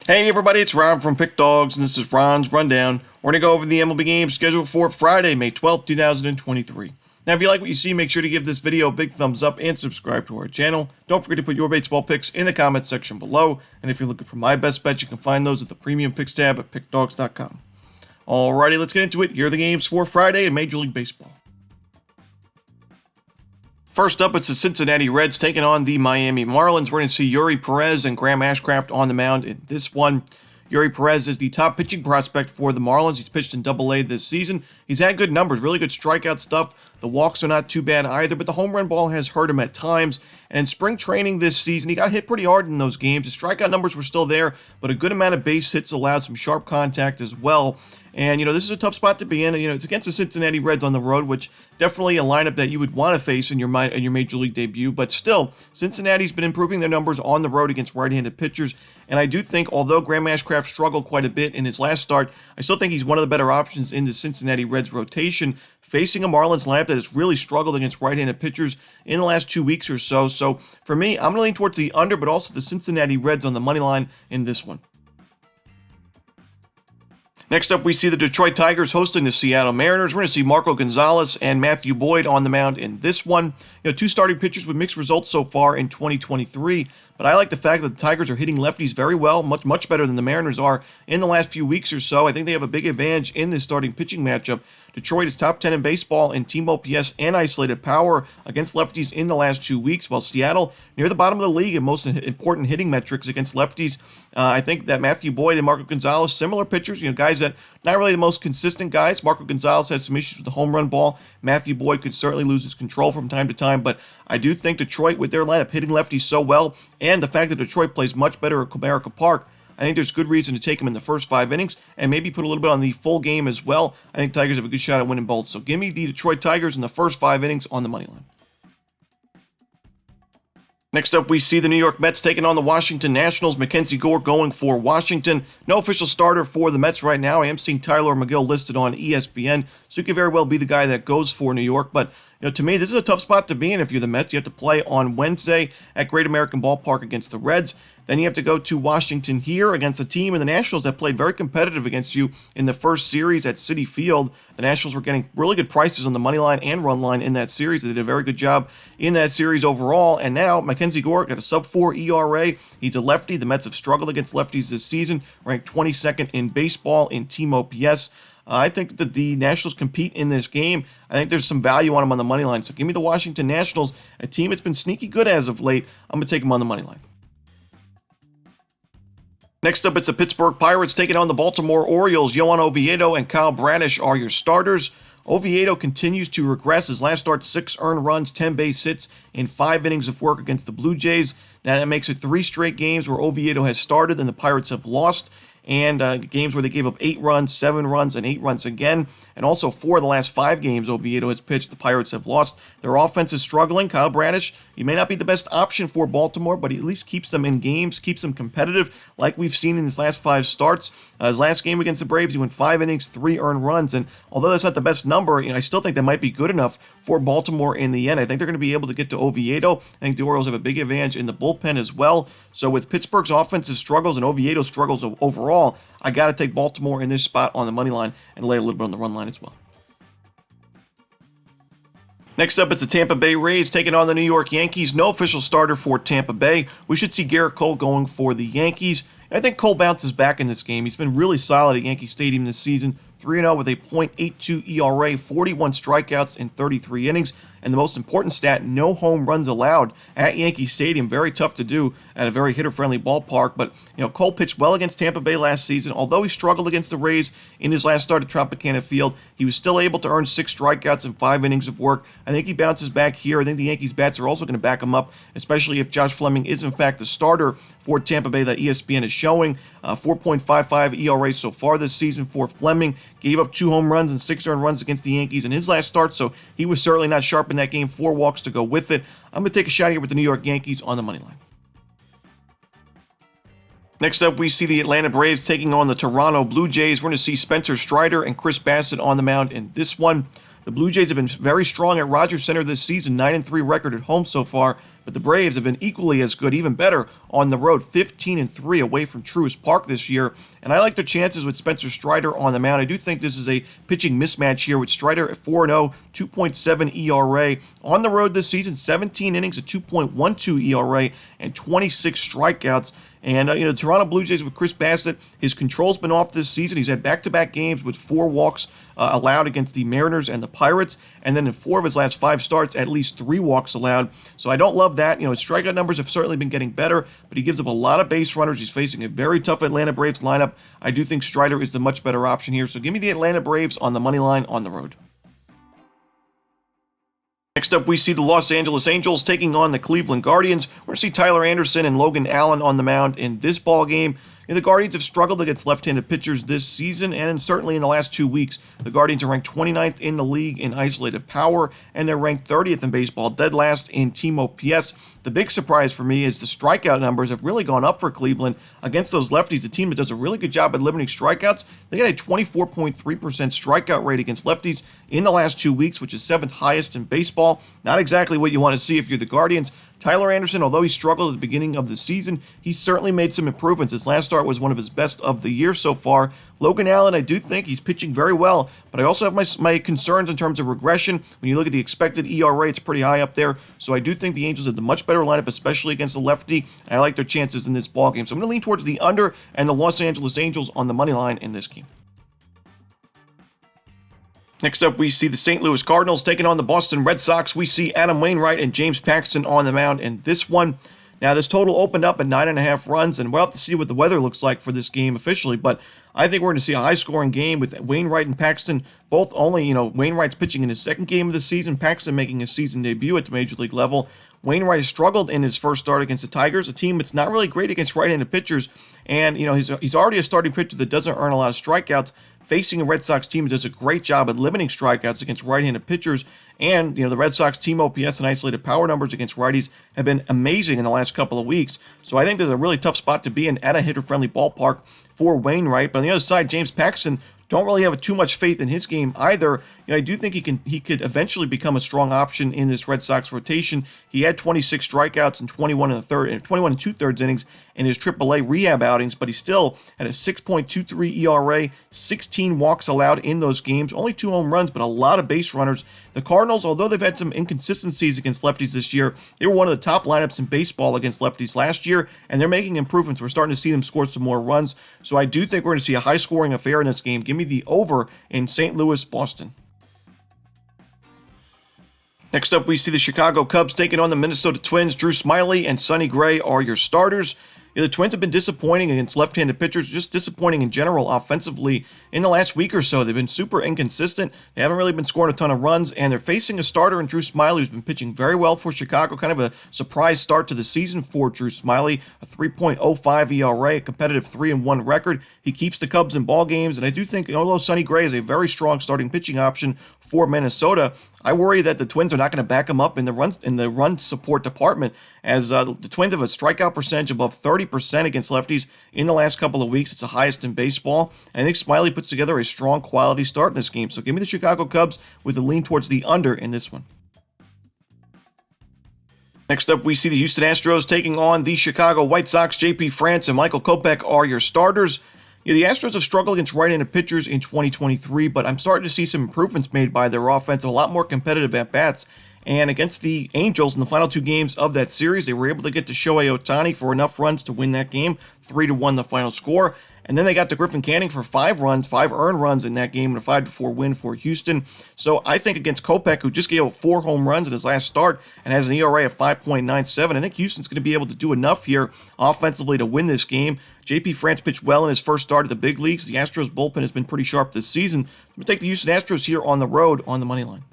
Hey everybody, it's Ron from Pick Dawgz, and this is Ron's Rundown. We're going to go over the MLB games scheduled for Friday, May 12th, 2023. Now, if you like what you see, make sure to give this video a big thumbs up and subscribe to our channel. Don't forget to put your baseball picks in the comments section below. And if you're looking for my best bets, you can find those at the Premium Picks tab at Pickdawgz.com. Alrighty, let's get into it. Here are the games for Friday in Major League Baseball. First up, it's the Cincinnati Reds taking on the Miami Marlins. We're going to see Eury Perez and Graham Ashcraft on the mound in this one. Eury Perez is the top pitching prospect for the Marlins. He's pitched in Double-A this season. He's had good numbers, really good strikeout stuff. The walks are not too bad either, but the home run ball has hurt him at times. And in spring training this season, he got hit pretty hard in those games. His strikeout numbers were still there, but a good amount of base hits allowed some sharp contact as well. And, this is a tough spot to be in. It's against the Cincinnati Reds on the road, which definitely a lineup that you would want to face in your Major League debut. But still, Cincinnati's been improving their numbers on the road against right-handed pitchers. And I do think, although Graham Ashcraft struggled quite a bit in his last start, I still think he's one of the better options in the Cincinnati Reds rotation, facing a Marlins lineup that has really struggled against right-handed pitchers in the last 2 weeks or so. So for me, I'm leaning towards the under, but also the Cincinnati Reds on the money line in this one. Next up, we see the Detroit Tigers hosting the Seattle Mariners. We're going to see Marco Gonzalez and Matthew Boyd on the mound in this one. Two starting pitchers with mixed results so far in 2023. But I like the fact that the Tigers are hitting lefties very well, much better than the Mariners are in the last few weeks or so. I think they have a big advantage in this starting pitching matchup. Detroit is top 10 in baseball in team OPS and isolated power against lefties in the last 2 weeks, while Seattle near the bottom of the league in most important hitting metrics against lefties. I think that Matthew Boyd and Marco Gonzalez, similar pitchers, guys that not really the most consistent guys. Marco Gonzalez had some issues with the home run ball. Matthew Boyd could certainly lose his control from time to time, but I do think Detroit, with their lineup hitting lefties so well, and the fact that Detroit plays much better at Comerica Park, I think there's good reason to take him in the first 5 innings and maybe put a little bit on the full game as well. I think Tigers have a good shot at winning both. So give me the Detroit Tigers in the first 5 innings on the money line. Next up, we see the New York Mets taking on the Washington Nationals. Mackenzie Gore going for Washington. No official starter for the Mets right now. I am seeing Tyler McGill listed on ESPN, so he could very well be the guy that goes for New York. But to me, this is a tough spot to be in if you're the Mets. You have to play on Wednesday at Great American Ballpark against the Reds. Then you have to go to Washington here against a team in the Nationals that played very competitive against you in the first series at Citi Field. The Nationals were getting really good prices on the money line and run line in that series. They did a very good job in that series overall. And now Mackenzie Gore got a sub-4 ERA. He's a lefty. The Mets have struggled against lefties this season, ranked 22nd in baseball in team OPS. I think that the Nationals compete in this game. I think there's some value on them on the money line. So give me the Washington Nationals, a team that's been sneaky good as of late. I'm going to take them on the money line. Next up, it's the Pittsburgh Pirates taking on the Baltimore Orioles. Yohan Oviedo and Kyle Bradish are your starters. Oviedo continues to regress. His last start, 6 earned runs, 10 base hits in 5 innings of work against the Blue Jays. Now that makes it 3 straight games where Oviedo has started and the Pirates have lost. And games where they gave up 8 runs, 7 runs, and 8 runs again. And also 4 of the last 5 games Oviedo has pitched, the Pirates have lost. Their offense is struggling. Kyle Bradish, he may not be the best option for Baltimore, but he at least keeps them in games, keeps them competitive, like we've seen in his last 5 starts. His last game against the Braves, he went 5 innings, 3 earned runs. And although that's not the best number, I still think that might be good enough for Baltimore in the end. I think they're going to be able to get to Oviedo. I think the Orioles have a big advantage in the bullpen as well. So with Pittsburgh's offensive struggles and Oviedo's struggles overall, I got to take Baltimore in this spot on the money line and lay a little bit on the run line as well. Next up, it's the Tampa Bay Rays taking on the New York Yankees. No official starter for Tampa Bay. We should see Garrett Cole going for the Yankees. I think Cole bounces back in this game. He's been really solid at Yankee Stadium this season. 3-0 with a .82 ERA, 41 strikeouts in 33 innings. And the most important stat, no home runs allowed at Yankee Stadium. Very tough to do at a very hitter-friendly ballpark. But, Cole pitched well against Tampa Bay last season. Although he struggled against the Rays in his last start at Tropicana Field, he was still able to earn 6 strikeouts in 5 innings of work. I think he bounces back here. I think the Yankees' bats are also going to back him up, especially if Josh Fleming is, in fact, the starter for Tampa Bay that ESPN is showing. 4.55 ERA so far this season for Fleming. Gave up 2 home runs and 6 earned runs against the Yankees in his last start, so he was certainly not sharp in that game. 4 walks to go with it. I'm going to take a shot here with the New York Yankees on the money line. Next up, we see the Atlanta Braves taking on the Toronto Blue Jays. We're going to see Spencer Strider and Chris Bassett on the mound in this one. The Blue Jays have been very strong at Rogers Center this season, 9-3 record at home so far, but the Braves have been equally as good, even better, on the road, 15-3 away from Truist Park this year. And I like their chances with Spencer Strider on the mound. I do think this is a pitching mismatch here with Strider at 4-0, 2.7 ERA. On the road this season, 17 innings, a 2.12 ERA, and 26 strikeouts. And, the Toronto Blue Jays with Chris Bassett, his control's been off this season. He's had back-to-back games with 4 walks allowed against the Mariners and the Pirates. And then in 4 of his last 5 starts, at least 3 walks allowed. So I don't love that. His strikeout numbers have certainly been getting better, but he gives up a lot of base runners. He's facing a very tough Atlanta Braves lineup. I do think Strider is the much better option here. So give me the Atlanta Braves on the money line on the road. Next up, we see the Los Angeles Angels taking on the Cleveland Guardians. We're going to see Tyler Anderson and Logan Allen on the mound in this ball game. The Guardians have struggled against left-handed pitchers this season, and certainly in the last 2 weeks. The Guardians are ranked 29th in the league in isolated power, and they're ranked 30th in baseball, dead last in team OPS. The big surprise for me is the strikeout numbers have really gone up for Cleveland against those lefties, a team that does a really good job at limiting strikeouts. They got a 24.3% strikeout rate against lefties in the last 2 weeks, which is 7th highest in baseball. Not exactly what you want to see if you're the Guardians. Tyler Anderson, although he struggled at the beginning of the season, he certainly made some improvements. His last start was one of his best of the year so far. Logan Allen, I do think he's pitching very well, but I also have my concerns in terms of regression. When you look at the expected ERA, it's pretty high up there. So I do think the Angels have the much better lineup, especially against the lefty, and I like their chances in this ballgame. So I'm going to lean towards the under and the Los Angeles Angels on the money line in this game. Next up, we see the St. Louis Cardinals taking on the Boston Red Sox. We see Adam Wainwright and James Paxton on the mound in this one. Now, this total opened up at 9.5 runs, and we'll have to see what the weather looks like for this game officially, but I think we're going to see a high-scoring game with Wainwright and Paxton both only, Wainwright's pitching in his second game of the season, Paxton making his season debut at the Major League level. Wainwright struggled in his first start against the Tigers, a team that's not really great against right-handed pitchers, and, he's already a starting pitcher that doesn't earn a lot of strikeouts, facing a Red Sox team that does a great job at limiting strikeouts against right-handed pitchers. And, the Red Sox team OPS and isolated power numbers against righties have been amazing in the last couple of weeks. So I think there's a really tough spot to be in at a hitter-friendly ballpark for Wainwright. But on the other side, James Paxton, don't really have too much faith in his game either. I do think he could eventually become a strong option in this Red Sox rotation. He had 26 strikeouts and 21 and 2/3 innings in his AAA rehab outings, but he still had a 6.23 ERA, 16 walks allowed in those games, only 2 home runs, but a lot of base runners. The Cardinals, although they've had some inconsistencies against lefties this year, they were one of the top lineups in baseball against lefties last year, and they're making improvements. We're starting to see them score some more runs, so I do think we're going to see a high-scoring affair in this game. Give me the over in St. Louis, Boston. Next up, we see the Chicago Cubs taking on the Minnesota Twins. Drew Smyly and Sonny Gray are your starters. The Twins have been disappointing against left-handed pitchers, just disappointing in general offensively in the last week or so. They've been super inconsistent. They haven't really been scoring a ton of runs, and they're facing a starter in Drew Smyly who's been pitching very well for Chicago. Kind of a surprise start to the season for Drew Smyly, a 3.05 ERA, a competitive 3-1 record. He keeps the Cubs in ball games, and I do think, although Sonny Gray is a very strong starting pitching option for Minnesota, I worry that the Twins are not going to back him up in the run support department, as the Twins have a strikeout percentage above 30% against lefties in the last couple of weeks. It's the highest in baseball. And I think Smyly puts together a strong quality start in this game. So give me the Chicago Cubs with a lean towards the under in this one. Next up, we see the Houston Astros taking on the Chicago White Sox. JP France and Michael Kopech are your starters. The Astros have struggled against right-handed pitchers in 2023, but I'm starting to see some improvements made by their offense, a lot more competitive at-bats. And against the Angels in the final 2 games of that series, they were able to get to Shohei Ohtani for enough runs to win that game, 3-1 the final score. And then they got to Griffin Canning for 5 earned runs in that game, and a 5-4 win for Houston. So I think against Kopech, who just gave up 4 home runs in his last start and has an ERA of 5.97, I think Houston's going to be able to do enough here offensively to win this game. JP France pitched well in his first start at the big leagues. The Astros bullpen has been pretty sharp this season. I'm going to take the Houston Astros here on the road on the money line.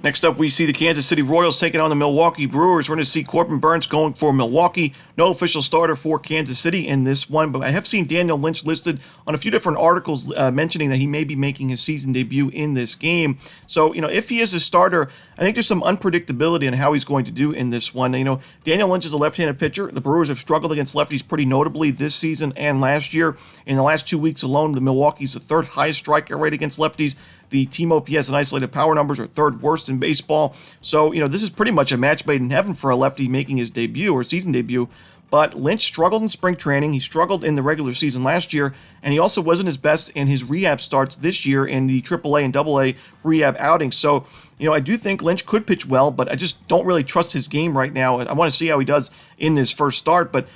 Next up, we see the Kansas City Royals taking on the Milwaukee Brewers. We're going to see Corbin Burns going for Milwaukee. No official starter for Kansas City in this one, but I have seen Daniel Lynch listed on a few different articles mentioning that he may be making his season debut in this game. So, if he is a starter, I think there's some unpredictability in how he's going to do in this one. Daniel Lynch is a left-handed pitcher. The Brewers have struggled against lefties pretty notably this season and last year. In the last 2 weeks alone, the Milwaukee's the 3rd highest strikeout rate against lefties. The team OPS and isolated power numbers are third worst in baseball. So, this is pretty much a match made in heaven for a lefty making his debut or season debut. But Lynch struggled in spring training. He struggled in the regular season last year, and he also wasn't his best in his rehab starts this year in the AAA and AA rehab outings. So, I do think Lynch could pitch well, but I just don't really trust his game right now. I want to see how he does in this first start. But,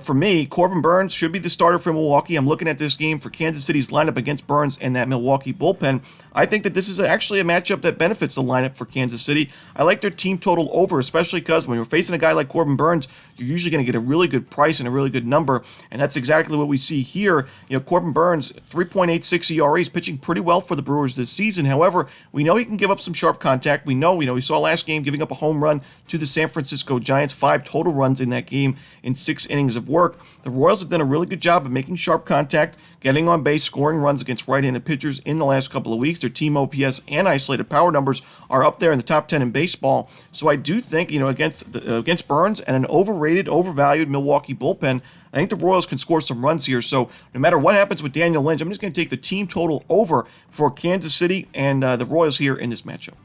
for me, Corbin Burnes should be the starter for Milwaukee. I'm looking at this game for Kansas City's lineup against Burnes and that Milwaukee bullpen. I think that this is actually a matchup that benefits the lineup for Kansas City. I like their team total over, especially because when you're facing a guy like Corbin Burnes, you're usually going to get a really good price and a really good number, and that's exactly what we see here. Corbin Burnes, 3.86 ERA, is pitching pretty well for the Brewers this season. However, we know he can give up some sharp contact. We saw last game giving up a home run to the San Francisco Giants, 5 total runs in that game in 6 innings of work. The Royals have done a really good job of making sharp contact, getting on base, scoring runs against right-handed pitchers in the last couple of weeks. Their team OPS and isolated power numbers are up there in the top 10 in baseball. So I do think, against Burnes and an overrated, overvalued Milwaukee bullpen, I think the Royals can score some runs here. So no matter what happens with Daniel Lynch, I'm just going to take the team total over for Kansas City and the Royals here in this matchup.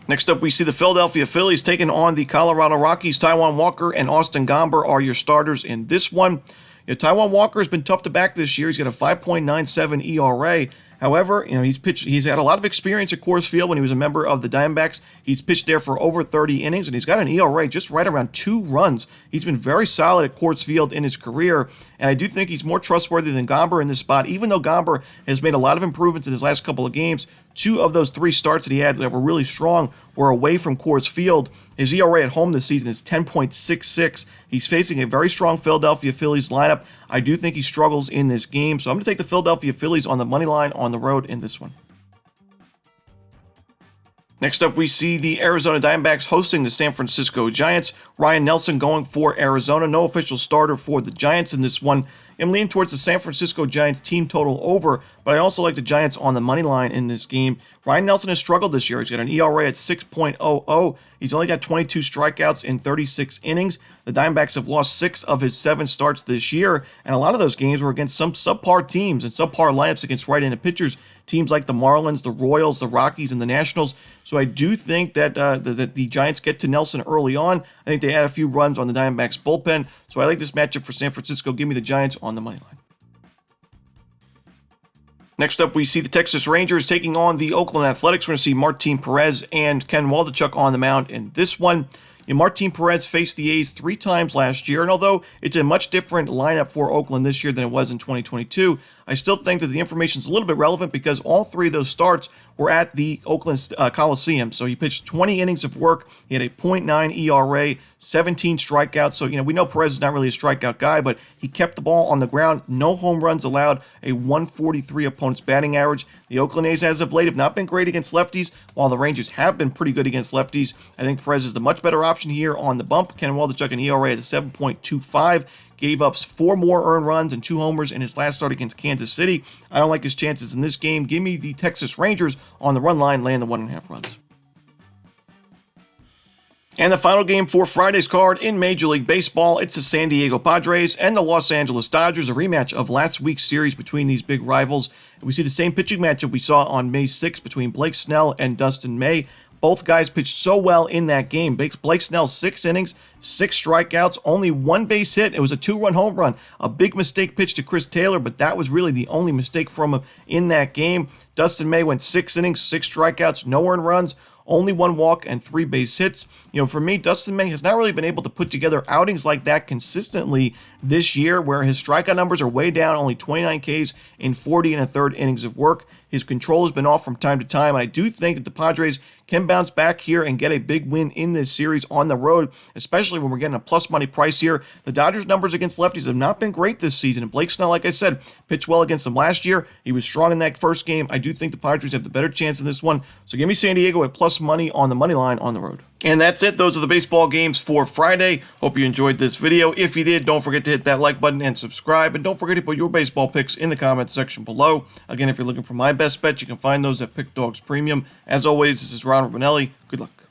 Next up, we see the Philadelphia Phillies taking on the Colorado Rockies. Taijuan Walker and Austin Gomber are your starters in this one. Taijuan Walker has been tough to back this year. He's got a 5.97 ERA. However, he's had a lot of experience at Coors Field when he was a member of the Diamondbacks. He's pitched there for over 30 innings, and he's got an ERA just right around 2 runs. He's been very solid at Coors Field in his career, and I do think he's more trustworthy than Gomber in this spot, even though Gomber has made a lot of improvements in his last couple of games. 2 of those 3 starts that he had that were really strong were away from Coors Field. His ERA at home this season is 10.66. He's facing a very strong Philadelphia Phillies lineup. I do think he struggles in this game, so I'm going to take the Philadelphia Phillies on the money line on the road in this one. Next up, we see the Arizona Diamondbacks hosting the San Francisco Giants. Ryan Nelson going for Arizona. No official starter for the Giants in this one. I'm leaning towards the San Francisco Giants team total over, but I also like the Giants on the money line in this game. Ryan Nelson has struggled this year. He's got an ERA at 6.00. He's only got 22 strikeouts in 36 innings. The Diamondbacks have lost 6 of his 7 starts this year, and a lot of those games were against some subpar teams and subpar lineups against right-handed pitchers. Teams like the Marlins, the Royals, the Rockies, and the Nationals. So I do think that the Giants get to Nelson early on. I think they add a few runs on the Diamondbacks bullpen. So I like this matchup for San Francisco. Give me the Giants on the money line. Next up, we see the Texas Rangers taking on the Oakland Athletics. We're going to see Martin Perez and Ken Waldichuk on the mound in this one. Martin Perez faced the A's 3 times last year, and although it's a much different lineup for Oakland this year than it was in 2022, I still think that the information is a little bit relevant because all 3 of those starts were at the Oakland Coliseum. So he pitched 20 innings of work. He had a .9 ERA, 17 strikeouts. So, we know Perez is not really a strikeout guy, but he kept the ball on the ground. No home runs allowed, a 143 opponent's batting average. The Oakland A's, as of late, have not been great against lefties, while the Rangers have been pretty good against lefties. I think Perez is the much better option here on the bump. Ken Waldichuk, an ERA at a 7.25. Gave up 4 more earned runs and 2 homers in his last start against Kansas City. I don't like his chances in this game. Give me the Texas Rangers on the run line, laying the 1.5 runs. And the final game for Friday's card in Major League Baseball, it's the San Diego Padres and the Los Angeles Dodgers, a rematch of last week's series between these big rivals. And we see the same pitching matchup we saw on May 6th between Blake Snell and Dustin May. Both guys pitched so well in that game. Blake Snell, 6 innings, 6 strikeouts, only 1 base hit. It was a 2-run home run. A big mistake pitch to Chris Taylor, but that was really the only mistake from him in that game. Dustin May went 6 innings, 6 strikeouts, no earned runs, only 1 walk and 3 base hits. For me, Dustin May has not really been able to put together outings like that consistently this year, where his strikeout numbers are way down, only 29 Ks in 40 1/3 innings of work. His control has been off from time to time, and I do think that the Padres can bounce back here and get a big win in this series on the road, especially when we're getting a plus money price here. The Dodgers' numbers against lefties have not been great this season, and Blake Snell, like I said, pitched well against them last year. He was strong in that first game. I do think the Padres have the better chance in this one, so give me San Diego at plus money on the money line on the road. And that's it. Those are the baseball games for Friday. Hope you enjoyed this video. If you did, don't forget to hit that like button and subscribe. And don't forget to put your baseball picks in the comments section below. Again, if you're looking for my best bets, you can find those at Pick Dawgz Premium. As always, this is Ron Romanelli. Good luck.